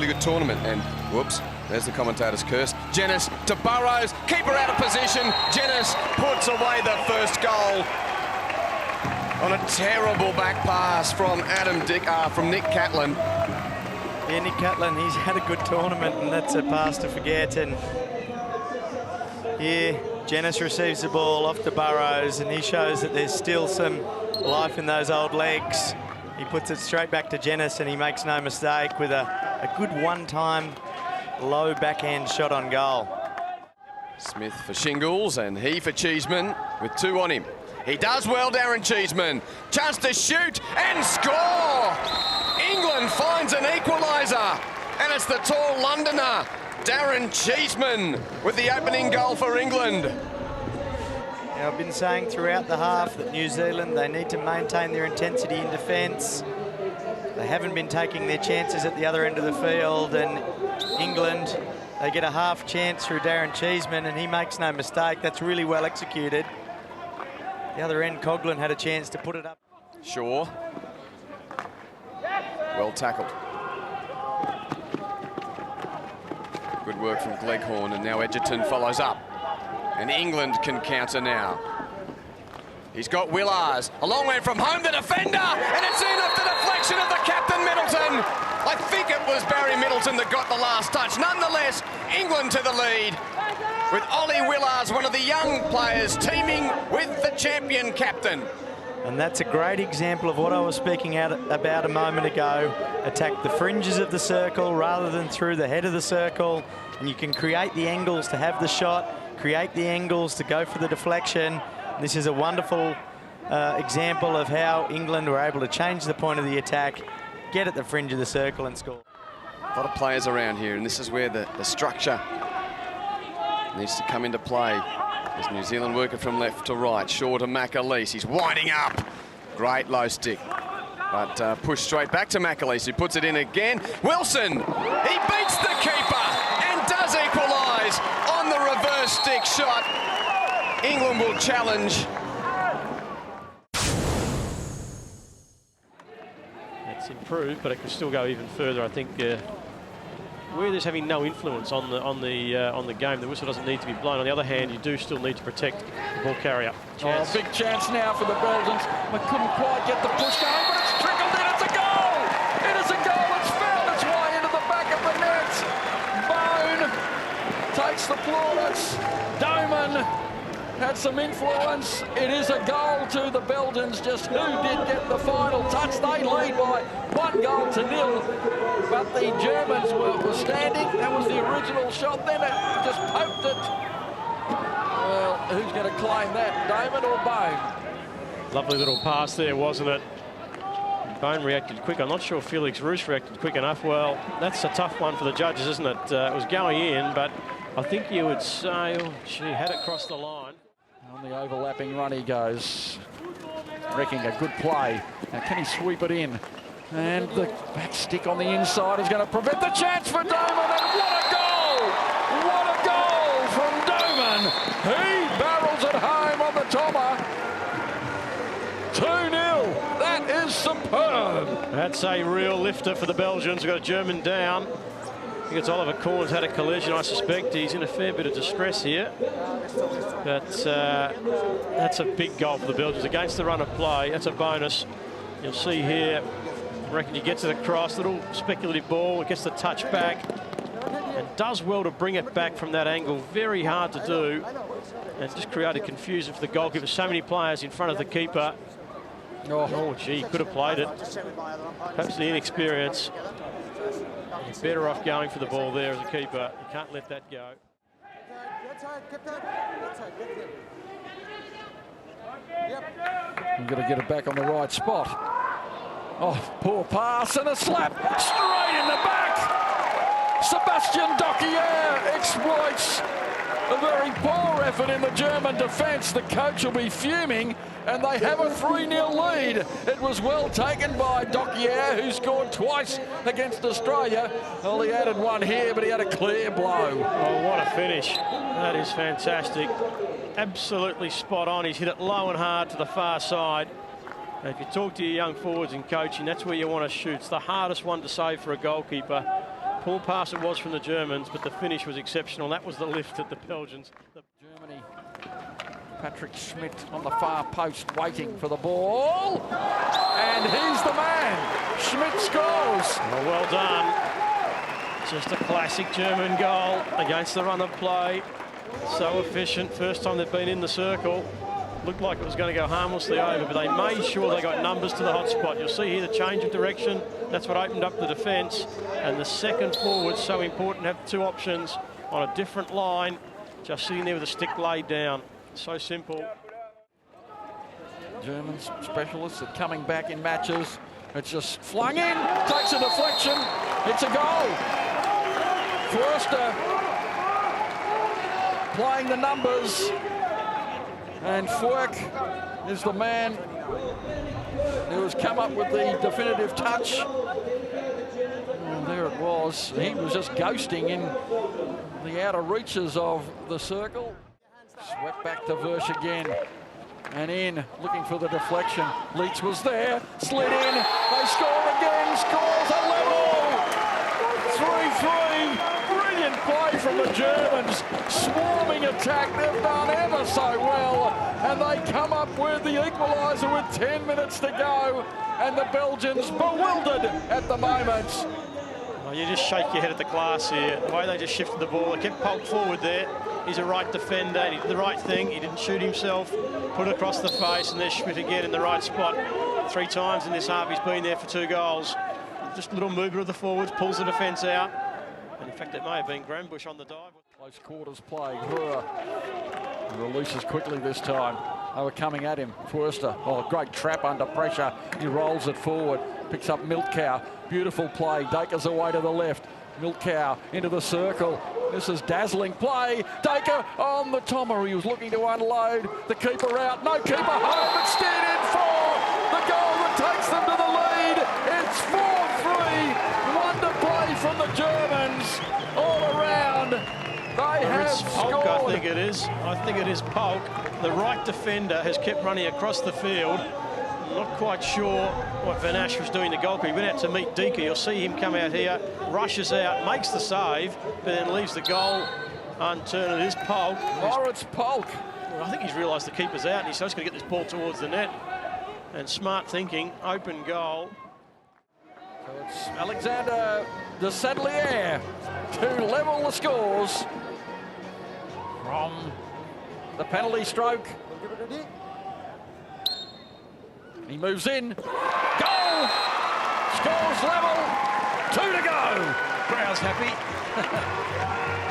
really good tournament. And whoops, there's the commentator's curse. Jenas to Burrows, keeper out of position. Jenas puts away the first goal on a terrible back pass from Nick Catlin. Yeah, Nick Catlin, he's had a good tournament, and that's a pass to forget. And here, Jenas receives the ball off to Burrows, and he shows that there's still some life in those old legs. He puts it straight back to Jenas, and he makes no mistake with a good one-time low backhand shot on goal. Smith for Shingles, and he for Cheeseman with 2 on him. He does well, Darren Cheeseman. Chance to shoot and score! England finds an equaliser, and it's the tall Londoner, Darren Cheeseman, with the opening goal for England. Now, I've been saying throughout the half that New Zealand, they need to maintain their intensity in defence. They haven't been taking their chances at the other end of the field, and England, they get a half chance through Darren Cheeseman, and he makes no mistake. That's really well executed. The other end, Coughlin had a chance to put it up. Shaw. Well tackled. Good work from Gleghorn, and now Edgerton follows up. And England can counter now. He's got Willars. A long way from home, the defender, and it's in off the deflection of the captain, Middleton. I think it was Barry Middleton that got the last touch. Nonetheless, England to the lead, with Ollie Willars, one of the young players, teaming with the champion captain. And that's a great example of what I was speaking about a moment ago. Attack the fringes of the circle rather than through the head of the circle. And you can create the angles to have the shot, create the angles to go for the deflection. This is a wonderful example of how England were able to change the point of the attack, get at the fringe of the circle and score. A lot of players around here, and this is where the structure needs to come into play. As New Zealand working from left to right. Shaw to McAleese. He's winding up. Great low stick. But pushed straight back to McAleese, who puts it in again. Wilson, he beats the keeper and does equalise on the reverse stick shot. England will challenge. It's improved, but it can still go even further. I think where there's having no influence on the game, the whistle doesn't need to be blown. On the other hand, you do still need to protect the ball carrier. Oh, big chance now for the Belgians. They couldn't quite get the push going, but it's trickled in. It's a goal! It is a goal. It's found its way into the back of the net. Bone takes the plaudits. Doman had some influence. It is a goal to the Belgians. Just who did get the final touch? They lead by 1-0, but the Germans were standing. That was the original shot. Then it just poked it. Well, who's going to claim that, David or Bone? Lovely little pass there, wasn't it? Bone reacted quick. I'm not sure Felix Roos reacted quick enough. Well, that's a tough one for the judges, isn't it? It was going in, but I think you would say, oh, she had it crossed the line. On the overlapping run he goes. Wrecking a good play. Now can he sweep it in? And the back stick on the inside is going to prevent the chance for Doman. And what a goal! What a goal from Doman! He barrels it home on the topper. 2-0. That is superb. That's a real lifter for the Belgians. We've got a German down. I think it's Oliver Corns had a collision. I suspect he's in a fair bit of distress here. But that's a big goal for the Belgians against the run of play. That's a bonus. You'll see here, I reckon he gets it across, little speculative ball, it gets the touch back and does well to bring it back from that angle. Very hard to do, and just created confusion for the goalkeeper. So many players in front of the keeper. Oh gee, could have played it. Perhaps the inexperience. You're better off going for the ball there as a keeper. You can't let that go. You've got to get it back on the right spot. Oh, poor pass and a slap straight in the back. Sebastian Dokier exploits a very poor effort in the German defence. The coach will be fuming, and they have a 3-0 lead. It was well taken by Dokier, who scored twice against Australia. Well, he added one here, but he had a clear blow. Oh, what a finish. That is fantastic. Absolutely spot on. He's hit it low and hard to the far side. And if you talk to your young forwards in coaching, that's where you want to shoot. It's the hardest one to save for a goalkeeper. Poor pass it was from the Germans, but the finish was exceptional. That was the lift at the Belgians. Germany. Patrick Schmidt on the far post waiting for the ball. And he's the man. Schmidt scores. Oh, well done. Just a classic German goal against the run of play. So efficient. First time they've been in the circle. Looked like it was going to go harmlessly over, but they made sure they got numbers to the hot spot. You'll see here the change of direction. That's what opened up the defence. And the second forward, so important, have two options on a different line, just sitting there with a stick laid down. So simple. German specialists are coming back in matches. It's just flung in, takes a deflection. It's a goal. Forster playing the numbers. And Fwerk is the man who has come up with the definitive touch. And there it was. He was just ghosting in the outer reaches of the circle. Swept back to Versch again. And in, looking for the deflection. Leach was there, slid in. They score again, scores a level. 3-3. Brilliant play from the Germans. Swarming attack, they've done ever so well. And they come up with the equaliser with 10 minutes to go. And the Belgians bewildered at the moment. Well, you just shake your head at the class here. The way they just shifted the ball, they kept Polk forward there. He's a right defender, he did the right thing. He didn't shoot himself, put it across the face, and there's Schmidt again in the right spot. 3 times in this half, he's been there for 2 goals. Just a little movement of the forwards, pulls the defence out. And in fact, it may have been Grambush on the dive. Close quarters play. Releases quickly this time. They were coming at him. Forster, oh, great trap under pressure. He rolls it forward, picks up Miltkow. Beautiful play. Daker's away to the left. Miltkow into the circle. This is dazzling play. Daker on the Tomer. He was looking to unload. The keeper out. No keeper home. It's steered in for the goal that takes them to the lead. It's 4-3. Wonder play from the Germans all around. They have Polk, scored. I think it is. I think it is Polk. The right defender has kept running across the field. Not quite sure what Van Asch was doing to goalkeeper. He went out to meet Deaker. You'll see him come out here, rushes out, makes the save, but then leaves the goal unturned. It is Polk. Moritz Polk. Well, I think he's realised the keeper's out and he's just going to get this ball towards the net. And smart thinking, open goal. So it's Alexander de Sadlier to level the scores from the penalty stroke. He moves in. Goal! Scores level. 2 to go. Crowd's happy.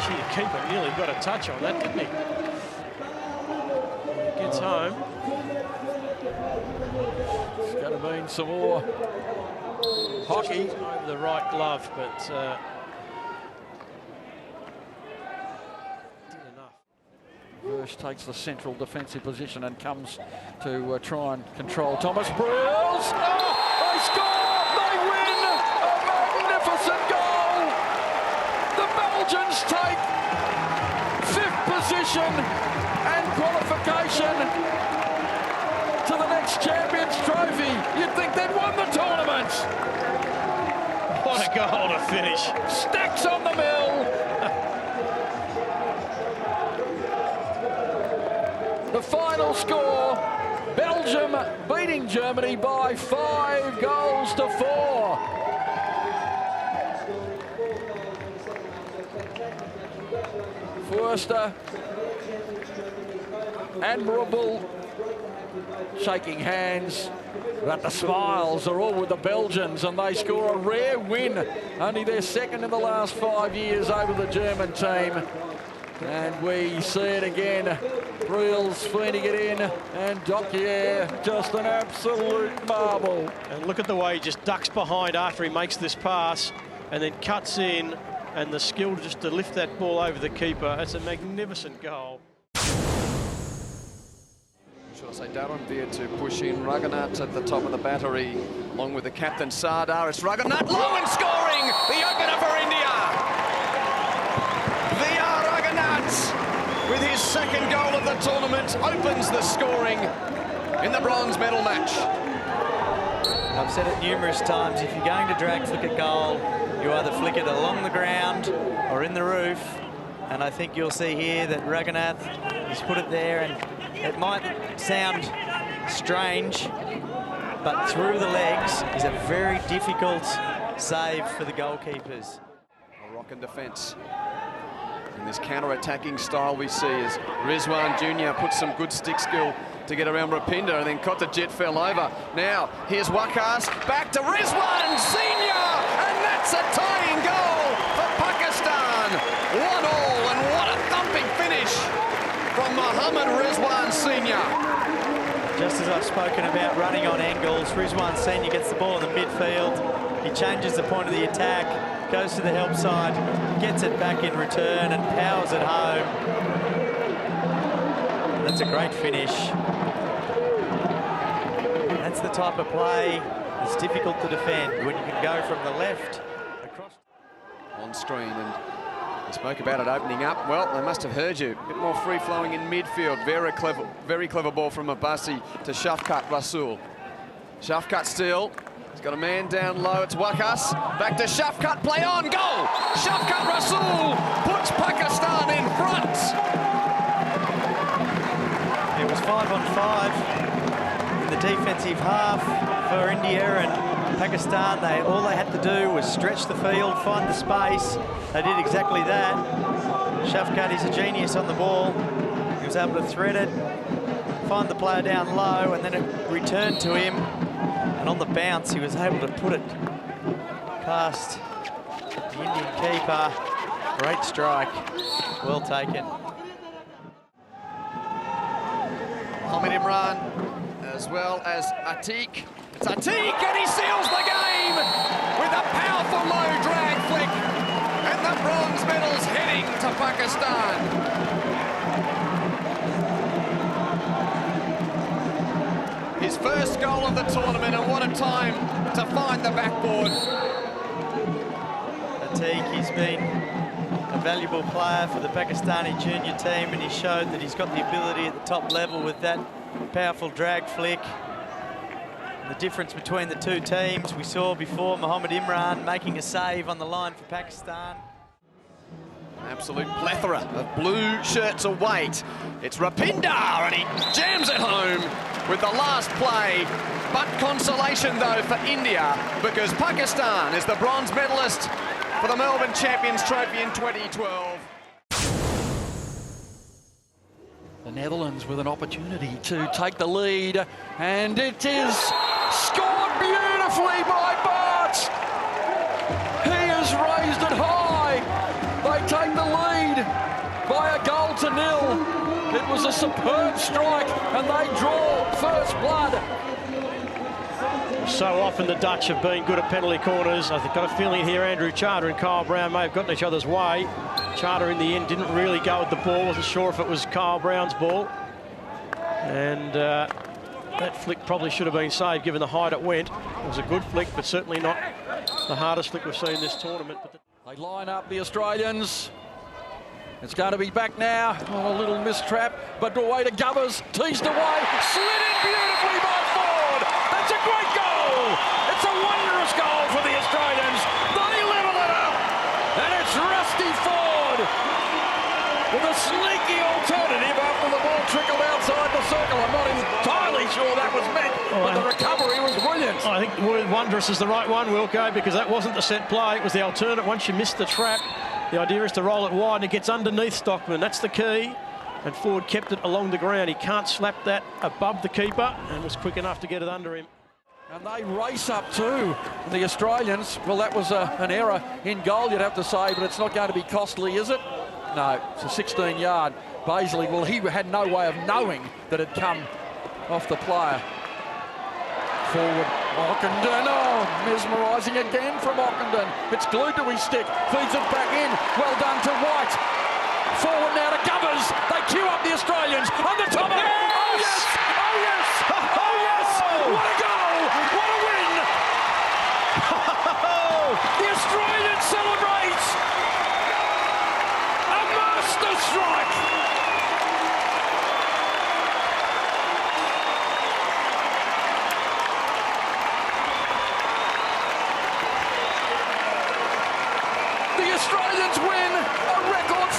Gee, the keeper nearly got a touch on that, didn't he? Gets home. It's going to mean some more hockey. Just over the right glove, but did enough. Versch takes the central defensive position and comes to try and control Thomas Brills. Oh, they score! They win! A magnificent goal! The Belgians take 5th position and qualification to the next Champions Trophy. You'd think they'd won the tournament. What a goal to finish. Stacks on the mill. The final score, Belgium beating Germany by 5 goals to 4. Forster, admirable, shaking hands, but the smiles are all with the Belgians and they score a rare win, only their 2nd in the last 5 years over the German team. And we see it again. Briels feeding it in, and Docquier just an absolute marble. And look at the way he just ducks behind after he makes this pass and then cuts in, and the skill just to lift that ball over the keeper. It's a magnificent goal. Should I say Durham there to push in Raghunath at the top of the battery, along with the captain Sardar. It's Raghunath, low and scoring! The opener for India! With his 2nd goal of the tournament, opens the scoring in the bronze medal match. I've said it numerous times, if you're going to drag flick a goal, You either flick it along the ground or in the roof. And I think you'll see here that Raghunath has put it there, and it might sound strange, but through the legs is a very difficult save for the goalkeepers. A rock and defence. In this counter-attacking style we see as Rizwan Jr. puts some good stick skill to get around Rapinda, and then Kotajit fell over. Now, here's Waqas, back to Rizwan Sr., and that's a tying goal for Pakistan. 1-1, and what a thumping finish from Mohammad Rizwan Sr. Just as I've spoken about running on angles, Rizwan Sr. gets the ball in the midfield. He changes the point of the attack, goes to the help side, gets it back in return and powers it home. That's a great finish. That's the type of play that's difficult to defend when you can go from the left across. On screen, and we spoke about it opening up. Well, they must have heard you. A bit more free-flowing in midfield. Very clever ball from Abbasi to Shafkat Rasul. Shafkat still. He's got a man down low. It's Waqas. Back to Shafkat. Play on. Goal! Shafkat Rasul puts Pakistan in front. It was 5-on-5 in the defensive half for India, and Pakistan, all they had to do was stretch the field, find the space. They did exactly that. Shafkat is a genius on the ball. He was able to thread it, find the player down low, and then it returned to him. And on the bounce, he was able to put it past the Indian keeper. Great strike. Well taken. Mohammad Imran, as well as Atiq. It's Atiq, and he seals the game with a powerful low drag flick. And the bronze medal's heading to Pakistan. His first goal of the tournament, and what a time to find the backboard. Atiq, he's been a valuable player for the Pakistani junior team, and he showed that he's got the ability at the top level with that powerful drag flick. The difference between the two teams, we saw before Mohammad Imran making a save on the line for Pakistan. Absolute plethora of blue shirts await. It's Rapinda, and he jams it home with the last play. But consolation, though, for India, because Pakistan is the bronze medalist for the Melbourne Champions Trophy in 2012. The Netherlands with an opportunity to take the lead, and it is scored beautifully by Bart. He has raised it high. They take the lead by 1-0. It was a superb strike, and they draw first blood. So often the Dutch have been good at penalty corners. I've got a feeling here Andrew Charter and Kyle Brown may have gotten each other's way. Charter in the end didn't really go with the ball. Wasn't sure if it was Kyle Brown's ball. And that flick probably should have been saved given the height it went. It was a good flick, but certainly not the hardest flick we've seen this tournament. They line up the Australians. It's going to be back now. Oh, a little mistrap, but away to Gubbers. Teased away, slid in beautifully by Ford. That's a great goal. It's a wondrous goal for the Australians. They level it up, and it's Rusty Ford with a sneaky alternative after the ball trickled outside the circle. I'm not entirely sure that was meant, but the recovery was brilliant. I think the word wondrous is the right one, Wilco, because that wasn't the set play. It was the alternate. Once you missed the trap, the idea is to roll it wide, and it gets underneath Stockman. That's the key. And Ford kept it along the ground. He can't slap that above the keeper, and was quick enough to get it under him. And they race up too, the Australians. Well, that was an error in goal, you'd have to say, but it's not going to be costly, is it? No, it's a 16-yard. Baisley, well, he had no way of knowing that it come off the player. Forward, Ockenden, oh, mesmerising again from Ockenden. It's glued to his stick, feeds it back in. Well done to White. Forward now to Gubbers. They queue up the Australians on the top of it. Oh, yes! Oh, yes! Oh, yes! What a goal! What a win! The Australians celebrate! A master strike! The Australians win a record